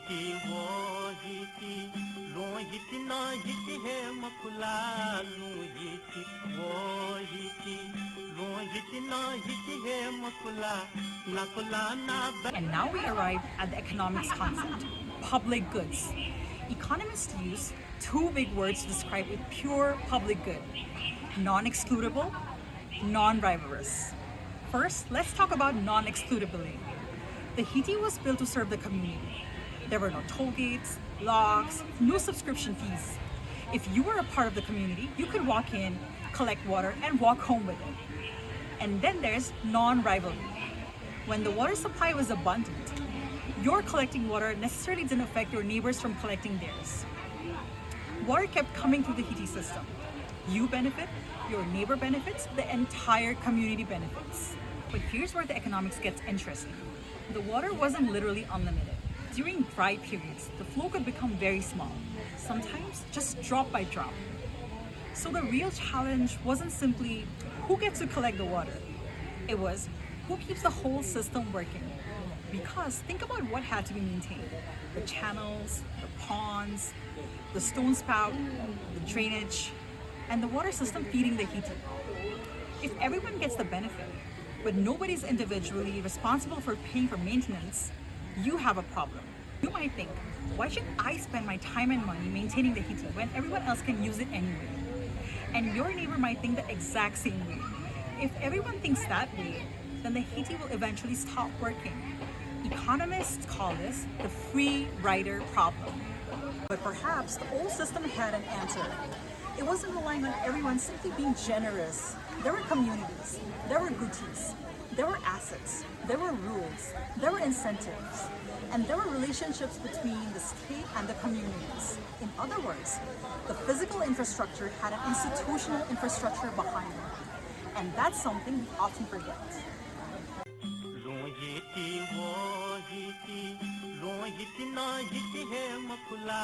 Hiti, wo Hiti, lo Hiti na Hiti hai makula, lo Hiti, wo Hiti, lo Hiti na Hiti hai makula, nakula na. And now we arrive at the economics concept, public goods. Economists use two big words to describe a pure public good: non-excludable, non-rivalrous. First, let's talk about non-excludability. The Hiti was built to serve the community. There were no toll gates, locks, no subscription fees. If you were a part of the community, you could walk in, collect water, and walk home with it. And then there's non-rivalry. When the water supply was abundant, your collecting water necessarily didn't affect your neighbors from collecting theirs. Water kept coming through the Hiti system. You benefit, your neighbor benefits, the entire community benefits. But here's where the economics gets interesting. The water wasn't literally unlimited. During dry periods, the flow could become very small, sometimes just drop by drop. So the real challenge wasn't simply who gets to collect the water. It was who keeps the whole system working. Because think about what had to be maintained. The channels, the ponds, the stone spout, the drainage, and the water system feeding the Hiti. If everyone gets the benefit, but nobody's individually responsible for paying for maintenance, you have a problem. You might think, why should I spend my time and money maintaining the Hiti when everyone else can use it anyway? And your neighbor might think the exact same way. If everyone thinks that way, then the Hiti will eventually stop working. Economists call this the free rider problem. But perhaps the old system had an answer. It wasn't relying on everyone simply being generous. There were communities, there were Guthis, there were assets, there were rules, there were incentives, and there were relationships between the state and the communities. In other words, the physical infrastructure had an institutional infrastructure behind it. And that's something we often forget. Hiti, wo Hiti, lo Hiti na Hiti hai makula,